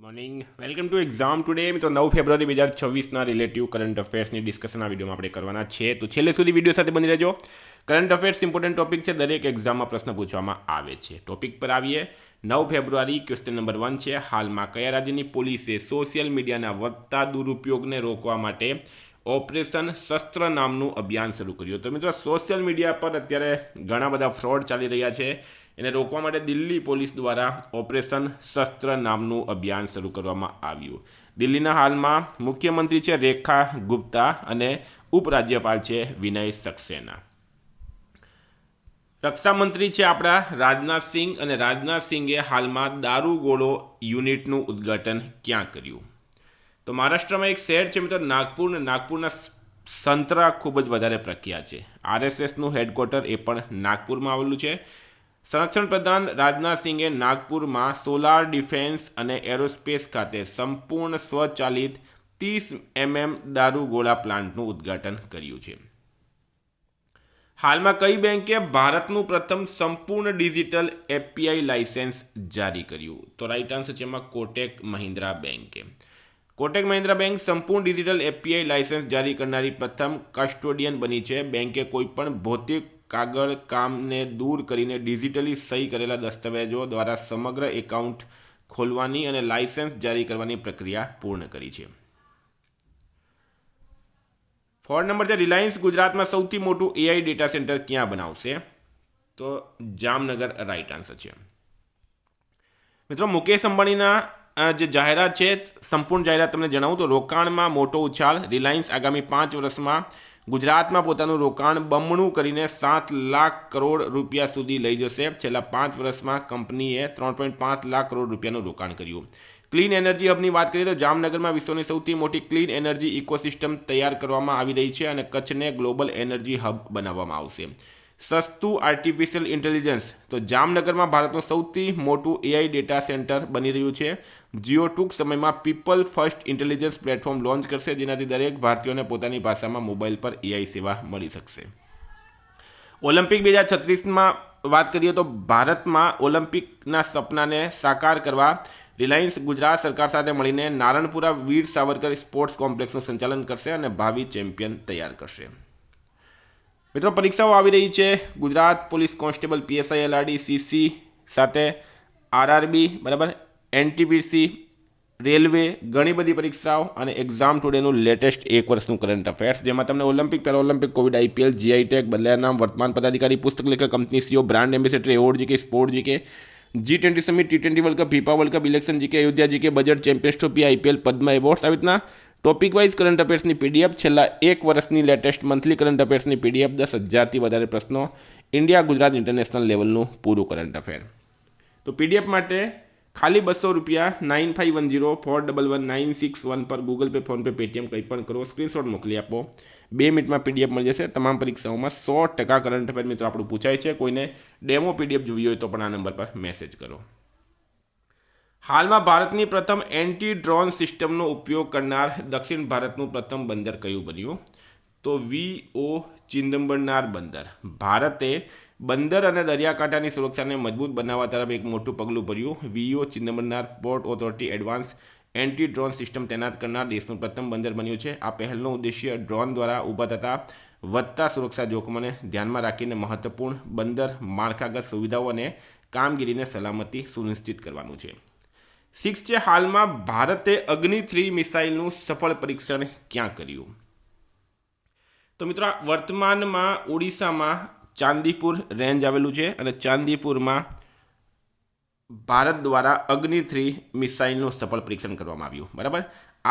Morning welcome to exam today મિત્રો 9 ફેબ્રુઆરી 2026ના relative current અફેર્સની discussion આ વિડીયોમાં આપણે કરવાના છે તો છેલ્લે સુધી વિડીયો સાથે બની રહેજો. કરંટ અફેર્સ ઇમ્પોર્ટન્ટ ટોપિક છે, દરેક એક્ઝામમાં પ્રશ્ન પૂછવામાં આવે છે. ટોપિક પર આવીએ. 9 ફેબ્રુઆરી ક્વેશ્ચન નંબર 1 છે, હાલમાં કયા રાજ્યની પોલીસે સોશિયલ મીડિયાના વધતા દુરુપયોગને રોકવા માટે ઓપરેશન શસ્ત્ર નામનું અભિયાન શરૂ કર્યું? તો મિત્રો સોશિયલ મીડિયા પર અત્યારે ઘણા બધા ફ્રોડ ચાલી રહ્યા છે. એને રોકવા માટે દિલ્હી પોલીસ દ્વારા ઓપરેશન શસ્ત્ર નામનું અભિયાન શરૂ કરવામાં આવ્યું. દિલ્હીના હાલમાં મુખ્યમંત્રી છે રેખા ગુપ્તા અને ઉપરાજ્યપાલ છે વિનય સક્સેના. રક્ષામંત્રી છે આપણા રાજનાથસિંહ, અને રાજનાથસિંહે હાલમાં દારૂગોળો યુનિટનું ઉદ્ઘાટન ક્યાં કર્યું? તો મહારાષ્ટ્રમાં એક શહેર છે મિત્રો નાગપુર, નાગપુરના સંતરા ખૂબ જ વધારે પ્રખ્યાત છે. આરએસએસનું હેડક્વાર્ટર એ પણ નાગપુરમાં આવેલું છે. સંરક્ષણ પ્રધાન રાજનાથસિંહે નાગપુરમાં સોલાર ડિફેન્સ અને એરોસ્પેસ ખાતે સંપૂર્ણ સ્વચાલિત 30 દારૂગોળા પ્લાન્ટનું ઉદ્ઘાટન કર્યું છે. હાલમાં કઈ બેંકે ભારતનું પ્રથમ સંપૂર્ણ ડિજિટલ એપીઆઈ લાયસન્સ જારી કર્યું? તો રાઈટ આન્સર છે એમાં કોટેક મહિન્દ્રા બેંકે. કોટેક મહિન્દ્રા બેંક સંપૂર્ણ ડિજિટલ એપીઆઈ લાયસન્સ જારી કરનારી પ્રથમ કસ્ટોડિયન બની છે. બેંકે કોઈપણ ભૌતિક કાગળ કામને દૂર કરીને ડિજિટલી સહી કરેલા દસ્તાવેજો દ્વારા સમગ્ર એકાઉન્ટ ખોલવાની અને લાયસન્સ જારી કરવાની પ્રક્રિયા પૂર્ણ કરી છે. ફોર નંબર છે, રિલાયન્સ ગુજરાતમાં સૌથી મોટું એઆઈ ડેટા સેન્ટર ક્યાં બનાવશે? તો જામનગર રાઈટ આન્સર છે. મિત્રો મુકેશ અંબાણીના જે જાહેરાત છે, સંપૂર્ણ જાહેરાત તમને જણાવું તો રોકાણમાં મોટો ઉછાળ. રિલાયન્સ આગામી 5 વર્ષમાં ગુજરાતમાં પોતાનું રોકાણ બમણું કરીને 7 લાખ કરોડ રૂપિયા સુધી લઈ જશે. છેલ્લા 5 વર્ષમાં કંપનીએ 3.5 લાખ કરોડ રૂપિયાનું રોકાણ કર્યું. ક્લીન એનર્જી હબની વાત કરીએ તો જામનગરમાં વિશ્વની સૌથી મોટી ક્લીન એનર્જી ઇકોસિસ્ટમ તૈયાર કરવામાં આવી રહી છે અને કચ્છને ગ્લોબલ એનર્જી હબ બનાવવામાં આવશે. સસ્તું આર્ટિફિશિયલ ઇન્ટેલિજન્સ, તો જામનગરમાં ભારતનું સૌથી મોટું એઆઈ ડેટા સેન્ટર બની રહ્યું છે. જીઓ ટૂંક સમયમાં people first intelligence platform launch કરશે, જેનાથી દરેક ભારતીયોને પોતાની ભાષામાં મોબાઈલ પર એઆઈ સેવા મળી શકશે. ઓલિમ્પિક 2036માં વાત કરીએ તો ભારતમાં ઓલિમ્પિકના સપનાને સાકાર કરવા રિલાયન્સ ગુજરાત સરકાર સાથે મળીને નારણપુરા વીર સાવરકર સ્પોર્ટ્સ કોમ્પ્લેક્સનું સંચાલન કરશે અને ભાવિ ચેમ્પિયન તૈયાર કરશે. મિત્રો પરીક્ષાઓ આવી રહી છે. Gujarat police constable, PSI, LRD, CC સાથે આરઆરબી, બરાબર, એનટીપીસી, રેલવે, ઘણી બધી પરીક્ષાઓ અને એક્ઝામ ટુડેનું લેટેસ્ટ 1 વર્ષનું કરંટ અફેર્સ, જેમાં તમને Olympic, Paralympic, Covid, IPL, GI tag, બદલાયા નામ, વર્તમાન પદાધિકારી, પુસ્તક લેખક, company CEO, brand ambassador, award GK, sport GK, G20 summit, T20 world cup, FIFA world cup, election GK, Ayodhya GK, budget, champions trophy, IPL, Padma awards, આવી રીતના ટોપિક વાઇઝ કરંટ અફેર્સની PDF, છેલ્લા 1 વર્ષની લેટેસ્ટ મંથલી કરંટ અફેર્સની PDF, 10,000થી વધારે પ્રશ્નો, India Gujarat international લેવલનું પૂરું કરંટ અફેર. તો પીડીએફ માટે ખાલી 200 રૂપિયા 9510411961 પર ગૂગલ પે, ફોનપે, પેટીએમ કંઈ પણ કરો, સ્ક્રીનશોટ મોકલી આપો. 2 મિનિટમાં પીડીએફ મળી જશે. તમામ પરીક્ષાઓમાં 100% કરંટ અફેર મિત્રો આપણું પૂછાય છે. કોઈને ડેમો પીડીએફ જોવી હોય તો પણ આ નંબર પર મેસેજ કરો. હાલમાં ભારતની પ્રથમ એન્ટી ડ્રોન સિસ્ટમનો ઉપયોગ કરનાર દક્ષિણ ભારતનું પ્રથમ બંદર કયું બન્યું? તો વીઓ ચિદમ્બરનાર બંદર. ભારતે બંદર અને દરિયાકાંઠાની સુરક્ષાને મજબૂત બનાવવા તરફ એક મોટું પગલું ભર્યું. VO Chidambaranar port authority advance anti drone system તૈનાત કરનાર દેશનું પ્રથમ બંદર બન્યું છે. આ પહેલનો ઉદ્દેશ્ય ડ્રોન દ્વારા ઊભા થતા વધતા સુરક્ષા જોખમોને ધ્યાનમાં રાખીને મહત્વપૂર્ણ બંદર માળખાગત સુવિધાઓ અને કામગીરીને સલામતી સુનિશ્ચિત કરવાનું છે. 6 છે, હાલમાં ભારતે અગ્નિ-3 મિસાઇલનું સફળ પરીક્ષણ ક્યાં કર્યું? તો મિત્રો વર્તમાનમાં ઓડિશામાં ચાંદીપુર રેન્જ આવેલું છે અને ચાંદીપુરમાં ભારત દ્વારા અગ્નિ-3 મિસાઇલનું સફળ પરીક્ષણ કરવામાં આવ્યું. બરાબર,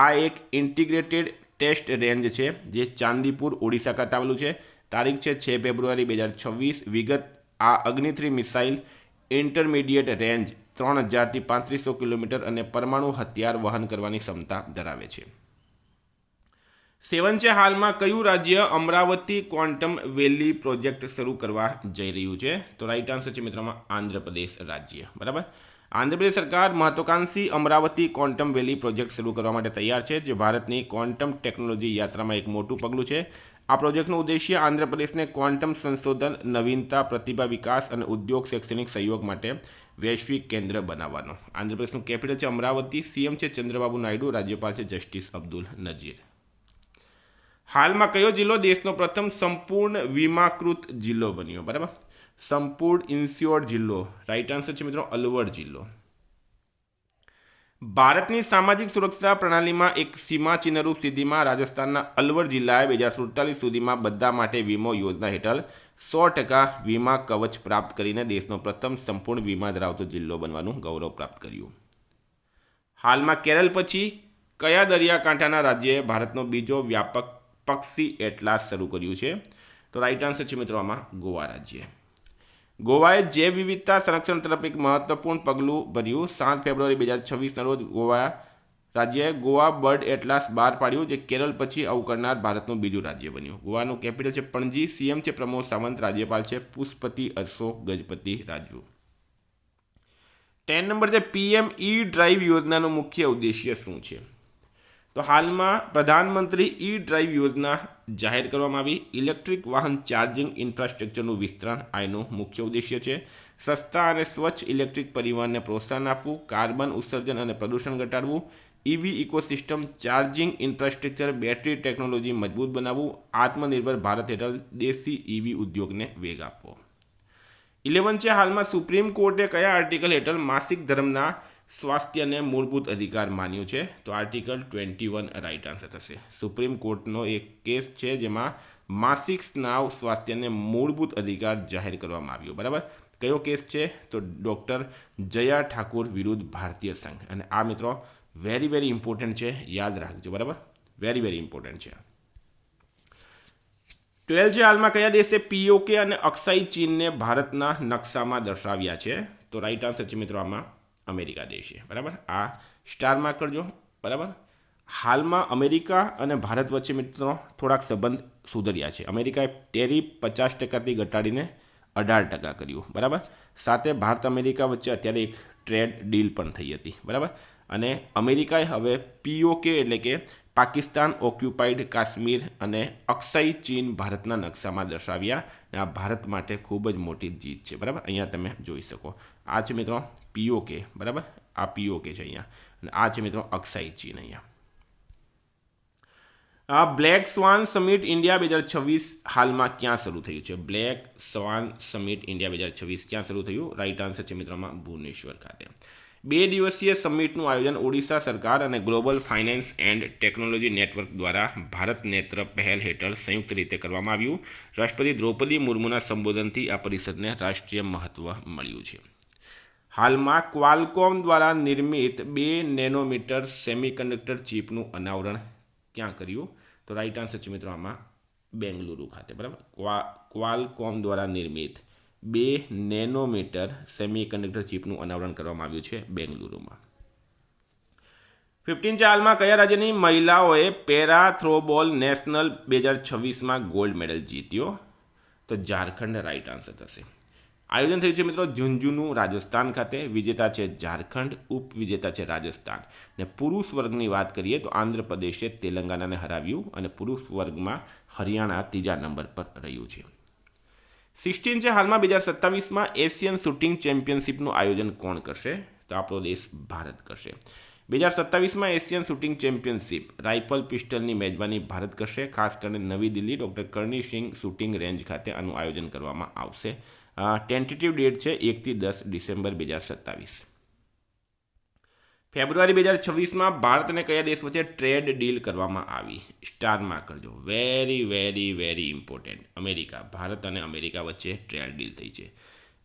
આ એક ઇન્ટિગ્રેટેડ ટેસ્ટ રેન્જ છે જે ચાંદીપુર ઓડિશા ખાતે આવેલું છે. તારીખ છે 6 ફેબ્રુઆરી 2026. વિગત: આ અગ્નિ-3 મિસાઇલ ઇન્ટરમીડિયેટ રેન્જ 3000થી 3500 કિલોમીટર અને પરમાણુ હથિયાર વહન કરવાની ક્ષમતા ધરાવે છે. 7 છે, હાલમાં કયું રાજ્ય અમરાવતી ક્વોન્ટમ વેલી પ્રોજેક્ટ શરૂ કરવા જઈ રહ્યું છે? તો રાઈટ આન્સર છે મિત્રોમાં આંધ્રપ્રદેશ રાજ્ય. બરાબર, આંધ્રપ્રદેશ સરકાર મહત્વાકાંક્ષી અમરાવતી ક્વોન્ટમ વેલી પ્રોજેક્ટ શરૂ કરવા માટે તૈયાર છે, જે ભારતની ક્વોન્ટમ ટેકનોલોજી યાત્રામાં એક મોટું પગલું છે. આ પ્રોજેક્ટનો ઉદ્દેશ્ય આંધ્રપ્રદેશને ક્વોન્ટમ સંશોધન, નવીનતા, પ્રતિભા વિકાસ અને ઉદ્યોગ શૈક્ષણિક સહયોગ માટે વૈશ્વિક કેન્દ્ર બનાવવાનો. આંધ્રપ્રદેશનું કેપિટલ છે અમરાવતી. સીએમ છે ચંદ્રબાબુ નાયડુ. રાજ્યપાલ છે જસ્ટિસ અબ્દુલ નજીર. હાલમાં કયો જિલ્લો દેશનો પ્રથમ સંપૂર્ણ વીમાકૃત જિલ્લો બન્યો? બરાબર, સંપૂર્ણ ઇન્સ્યોર્ડ જિલ્લો. રાઈટ આન્સર છે મિત્રો અલવર જિલ્લો. ભારતની સામાજિક સુરક્ષા પ્રણાલીમાં એક સીમાચિહ્નરૂપ સિદ્ધિમાં રાજસ્થાનના અલવર જિલ્લાએ 2047 સુધીમાં બધા માટે વીમો યોજના હેઠળ 100% વીમા કવચ પ્રાપ્ત કરીને દેશનો પ્રથમ સંપૂર્ણ વીમા ધરાવતો જિલ્લો બનવાનું ગૌરવ પ્રાપ્ત કર્યું. હાલમાં કેરળ પછી કયા દરિયાકાંઠાના રાજ્યએ ભારતનો બીજો વ્યાપક પક્ષી એટલાસ શરૂ કર્યું છે? તો રાઈટ આન્સર છે મિત્રો આમાં ગોવા રાજ્ય. ગોવાએ જૈવ વિવિધતા સંરક્ષણ તરફ એક મહત્વપૂર્ણ પગલું ભર્યું. 7 ફેબ્રુઆરી 2026ના રોજ ગોવા રાજ્યએ ગોવા બર્ડ એટલાસ બહાર પાડ્યું, જે કેરળ પછી આવું કરનાર ભારતનું બીજું રાજ્ય બન્યું. ગોવાનું કેપિટલ છે પણજી. સીએમ છે પ્રમોદ સાવંત. રાજ્યપાલ છે પુષ્પતિ અશોક ગજપતિ રાજુ. 10 નંબર છે પીએમ ઈ ડ્રાઈવ યોજનાનો મુખ્ય ઉદ્દેશ્ય શું છે? તો હાલમાં પ્રધાનમંત્રી ઈ ડ્રાઈવ યોજના જાહેર કરવામાં આવી. ઇલેક્ટ્રિક વાહન ચાર્જિંગ ઇન્ફ્રાસ્ટ્રક્ચરનું વિસ્તરણ આનું મુખ્ય ઉદ્દેશ્ય છે. સસ્તા અને સ્વચ્છ ઇલેક્ટ્રિક પરિવહનને પ્રોત્સાહન આપવું, કાર્બન ઉત્સર્જન અને પ્રદૂષણ ઘટાડવું, EV ecosystem, charging infrastructure, battery technology મજબૂત બનાવવું, આત્મનિર્ભર ભારત હેઠળ દેશી ઈવી ઉદ્યોગને વેગ આપવો. 11 છે હાલમાં સુપ્રીમ કોર્ટે કયા આર્ટિકલ હેઠળ માસિક ધર્મના સ્વાસ્થ્યને મૂળભૂત અધિકાર માન્યું છે? તો આર્ટિકલ 21 રાઈટ આન્સર થશે. સુપ્રીમ કોર્ટનો એક કેસ છે જેમાં માસિક સ્નાવ સ્વાસ્થ્યને મૂળભૂત અધિકાર જાહેર કરવામાં આવ્યો. બરાબર, કયો કેસ છે? તો ડૉક્ટર જયા ઠાકુર વિરુદ્ધ ભારતીય સંઘ. અને આ મિત્રો વેરી ઇમ્પોર્ટન્ટ છે, યાદ રાખજો. બરાબર, વેરી ઇમ્પોર્ટન્ટ છે. 12 છે હાલમાં કયા દેશે પીઓકે અને અક્ષય ચીનને ભારતના નકશામાં દર્શાવ્યા છે? તો રાઈટ આન્સર છે મિત્રો આમાં અમેરિકા દેશે. બરાબર, આ સ્ટાર માર્ક કરજો. બરાબર, હાલમાં અમેરિકા અને ભારત વચ્ચે મિત્રો થોડાક સંબંધ સુધર્યા છે. અમેરિકાએ ટેરિફ 50%થી ઘટાડીને 18% કર્યું. બરાબર, સાથે ભારત અમેરિકા વચ્ચે અત્યારે એક ટ્રેડ ડીલ પણ થઈ હતી. બરાબર, અને અમેરિકાએ હવે પીઓકે એટલે કે પાકિસ્તાન ઓક્યુપાઈડ કાશ્મીર અને અક્ષય ચીન ભારતના નકશામાં દર્શાવ્યા. આ ભારત માટે ખૂબ જ મોટી જીત છે. બરાબર, અહીંયા તમે જોઈ શકો. આ છે મિત્રો પીઓકે. બરાબર, આ પીઓકે છે અહીંયા, અને આ છે મિત્રો અક્ષય ચીન અહીંયા. આ બ્લેક સ્વાન સમિટ ઇન્ડિયા 2026 હાલમાં ક્યાં શરૂ થયું છે? બ્લેક સ્વાન સમિટ ઇન્ડિયા 2026 ક્યાં શરૂ થયું? રાઈટ આન્સર છે મિત્રોમાં ભુવનેશ્વર ખાતે. 2 દિવસીય સમિટનું આયોજન ઓડિશા સરકાર અને global finance and technology network દ્વારા ભારત નેત્ર પહેલ હેઠળ સંયુક્ત રીતે કરવામાં આવ્યું. રાષ્ટ્રપતિ દ્રૌપદી મુર્મુના સંબોધનથી આ પરિષદને રાષ્ટ્રીય મહત્વ મળ્યું છે. હાલમાં ક્વાલકોમ દ્વારા નિર્મિત 2 નેનોમીટર સેમિકન્ડક્ટર ચિપનું અનાવરણ ક્યાં કર્યું? તો રાઈટ આન્સર છે મિત્રો આમાં બેંગલુરુ ખાતે. બરાબર, ક્વાલકોમ દ્વારા નિર્મિત 2 નેનોમીટર સેમિકન્ડક્ટર ચિપનું અનાવરણ કરવામાં આવ્યું છે બેંગલુરુમાં. 15 છે હાલમાં કયા રાજ્યની મહિલાઓએ પેરા થ્રોબોલ નેશનલ 2026માં ગોલ્ડ મેડલ જીત્યો? તો ઝારખંડ રાઈટ આન્સર થશે. આયોજન થયું છે મિત્રો ઝુંઝુનુ રાજસ્થાન ખાતે. વિજેતા છે ઝારખંડ, ઉપવિજેતા છે રાજસ્થાન. ને પુરુષ વર્ગની વાત કરીએ તો આંધ્રપ્રદેશે તેલંગાણાને હરાવ્યું અને પુરુષ વર્ગમાં હરિયાણા 3જા નંબર પર રહ્યું છે. 16 છે હાલમાં 2027માં એશિયન શૂટિંગ ચેમ્પિયનશિપનું આયોજન કોણ કરશે? તો આપણો દેશ ભારત કરશે. 2027માં એશિયન શૂટિંગ ચેમ્પિયનશિપ રાઇફલ પિસ્ટલની મેજબાની ભારત કરશે. ખાસ કરીને નવી Delhi doctor Karni Singh shooting range ખાતે આનું આયોજન કરવામાં આવશે. ટેન્ટેટિવ ડેટ છે 1 થી 10 ડિસેમ્બર 2027. ફેબ્રુઆરી 2026માં ભારત અને કયા દેશ વચ્ચે ટ્રેડ ડીલ કરવામાં આવી? સ્ટાર માર્ક કરજો. Very important. અમેરિકા. ભારત અને અમેરિકા વચ્ચે ટ્રેડ ડીલ થઈ છે.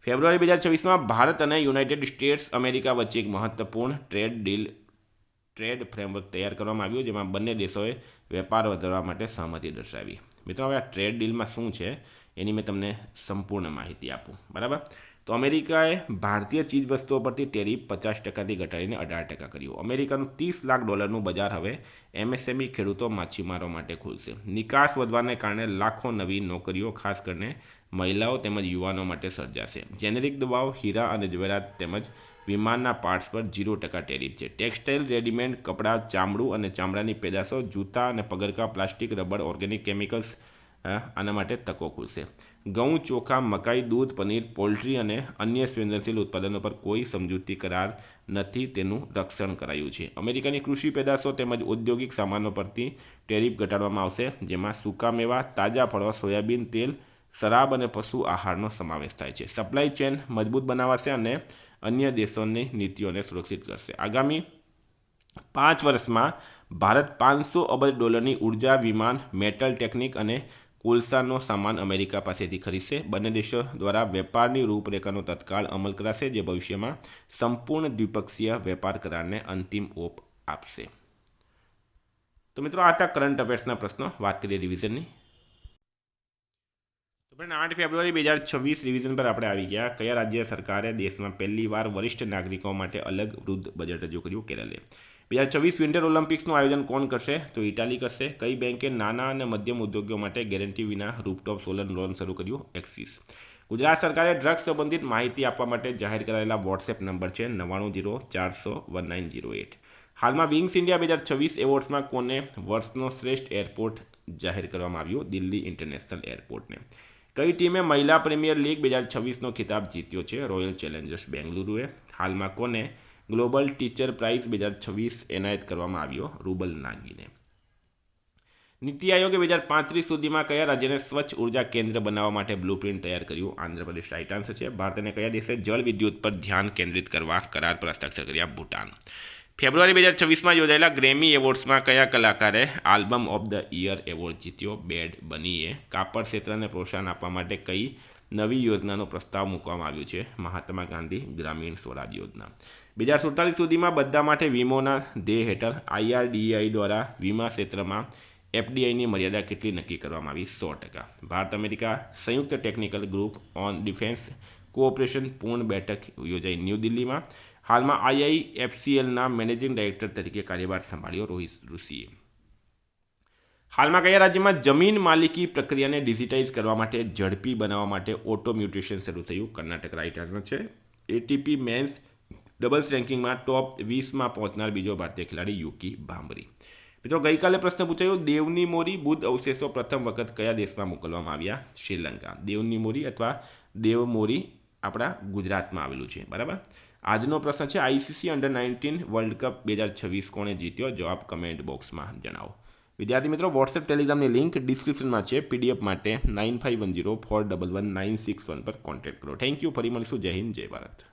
ફેબ્રુઆરી 2026માં ભારત અને યુનાઇટેડ સ્ટેટ્સ અમેરિકા વચ્ચે એક મહત્વપૂર્ણ ટ્રેડ ફ્રેમવર્ક તૈયાર કરવામાં આવ્યું, જેમાં બંને દેશોએ વેપાર વધારવા માટે સહમતિ દર્શાવી. મિત્રો હવે આ ટ્રેડ ડીલમાં શું છે એની મેં તમને સંપૂર્ણ માહિતી આપું. બરાબર, તો અમેરિકાએ ભારતીય ચીજ વસ્તુઓ પરથી ટેરિફ 50%થી ઘટાડીને 18% કર્યું. અમેરિકાનું $30 લાખ બજાર હવે એમએસએમઈ ખેડૂતો માછીમારો માટે ખુલશે. નિકાસ વધવાને કારણે લાખો નવી નોકરીઓ ખાસ કરીને મહિલાઓ તેમજ યુવાનો માટે સર્જાશે. જેનેરિક દવાઓ, હીરા અને જવેરાત તેમજ વિમાનના પાર્ટ્સ પર 0% ટેરિફ છે. ટેક્સટાઇલ, રેડીમેડ કપડાં, ચામડું અને ચામડાની પેદાશો, જૂતા અને પગરખાં, પ્લાસ્ટિક, રબર, ઓર્ગેનિક કેમિકલ્સ, આના માટે તકો ખુલશે. ઘઉં, ચોખા, મકાઈ, દૂધ, પનીર, પોલ્ટ્રી અને અન્ય સંવેદનશીલ ઉત્પાદનો પર કોઈ સમજૂતી કરાર નથી, તેનું રક્ષણ કરાયું છે. અમેરિકાની કૃષિ પેદાશો તેમજ ઔદ્યોગિક સામાનો પરથી ટેરિફ ઘટાડવામાં આવશે, જેમાં સૂકા મેવા, તાજા ફળો, સોયાબીન તેલ, શરાબ અને પશુ આહારનો સમાવેશ થાય છે. સપ્લાય ચેન મજબૂત બનાવાશે અને અન્ય દેશોની નીતિઓને સુરક્ષિત કરશે. આગામી 5 વર્ષમાં ભારત $500 અબજ ઉર્જા, વિમાન, મેટલ ટેકનિક અને કોલસાનો સામાન અમેરિકા પાસેથી ખરીદશે. બંને દેશો દ્વારા વેપારની રૂપરેખાનો તત્કાળ અમલ કરાશે, જે ભવિષ્યમાં સંપૂર્ણ દ્વિપક્ષીય વેપાર કરારને અંતિમ ઓપ આપશે. તો મિત્રો આ હતા કરંટ અફેર્સના પ્રશ્નો. વાત કરીએ રિવિઝનની. તો પણ 8 ફેબ્રુઆરી 2026 રિવિઝન પર આપણે આવી ગયા. કયા રાજ્ય સરકારે દેશમાં પહેલીવાર વરિષ્ઠ નાગરિકો માટે અલગ વૃદ્ધ બજેટ રજૂ કર્યું? કેરલે. 2026 વિન્ટર ઓલિમ્પિક્સનું આયોજન કોણ કરશે? તો ઇટાલી કરશે. કઈ બેંકે નાના અને મધ્યમ ઉદ્યોગો માટે ગેરંટી વિના રૂફટોપ સોલર લોન શરૂ કર્યું? એક્સિસ. ગુજરાત સરકારે ડ્રગ્સ સંબંધિત માહિતી આપવા માટે જાહેર કરાયેલા વોટ્સએપ નંબર છે 9904001908. હાલમાં વિંગ્સ ઇન્ડિયા 2026 એવોર્ડ્સમાં કોને વર્ષનો શ્રેષ્ઠ એરપોર્ટ જાહેર કરવામાં આવ્યું? દિલ્હી ઇન્ટરનેશનલ એરપોર્ટને. કઈ ટીમે મહિલા પ્રીમિયર લીગ 2026નો ખિતાબ જીત્યો છે? રોયલ ચેલેન્જર્સ બેંગલુરુએ. હાલમાં કોને ગ્લોબલ ટીચર પ્રાઇઝ 2026 એનાયત કરવામાં આવ્યો? રૂબલ નાગીને. નીતિ આયોગે 2035 સુધીમાં કયા રાજ્યને સ્વચ્છ ઉર્જા કેન્દ્ર બનાવવા માટે બ્લુપ્રિન્ટ તૈયાર કર્યું? આંધ્રપ્રદેશ રાઇટ આન્સર છે. ભારતને કયા દેશે જળ વિદ્યુત પર ધ્યાન કેન્દ્રિત કરવા કરાર પર હસ્તાક્ષર કર્યા? ભૂટાન. ફેબ્રુઆરી 2026માં યોજાયેલા ગ્રેમી એવોર્ડ્સમાં કયા કલાકારે album of the year award જીત્યો? બેડ બનીએ. કાપડ ક્ષેત્રને પ્રોત્સાહન આપવા માટે કઈ નવી યોજનાનો પ્રસ્તાવ મૂકવામાં આવ્યો છે? મહાત્મા ગાંધી ગ્રામીણ સ્વરાજ યોજના. 2047 સુધીમાં બધા માટે વીમોના ધ્યેય હેઠળ IRDAI દ્વારા વીમા ક્ષેત્રમાં FDIની મર્યાદા કેટલી નક્કી કરવામાં આવી? 100%. ભારત અમેરિકા સંયુક્ત technical group on defence cooperation પૂર્ણ બેઠક યોજાઈ ન્યૂ દિલ્હીમાં. હાલમાં IIFCLના મેનેજિંગ ડાયરેક્ટર તરીકે કાર્યભાર સંભાળ્યો રોહિત ઋષિએ. હાલમાં કયા રાજ્યમાં જમીન માલિકી પ્રક્રિયાને ડિજિટાઇઝ કરવા માટે ઝડપી બનાવવા માટે ઓટો મ્યુટેશન શરૂ થયું? કર્ણાટક રાઇટ આન્સર છે. ATP મેન્સ ડબલ્સ રેન્કિંગમાં ટોપ 20માં પહોંચનાર બીજો ભારતીય ખેલાડી યુકી ભાંભરી. મિત્રો ગઈકાલે પ્રશ્ન પૂછાયો દેવની મોરી બુદ્ધ અવશેષો પ્રથમ વખત કયા દેશમાં મોકલવામાં આવ્યા? શ્રીલંકા. દેવની મોરી અથવા દેવમોરી આપણા ગુજરાતમાં આવેલું છે. બરાબર. આજનો પ્રશ્ન છે ICC અંડર-19 વર્લ્ડ કપ 2026 કોણે જીત્યો? જવાબ કમેન્ટ બોક્સમાં જણાવો. વિદ્યાર્થી મિત્રો વોટ્સએપ ટેલિગ્રામની લિંક ડિસ્ક્રિપ્શનમાં છે. PDF માટે 9510411961 પર કોન્ટેક્ટ કરો. Thank you. ફરી મળીશું. જય હિન્દ, જય ભારત.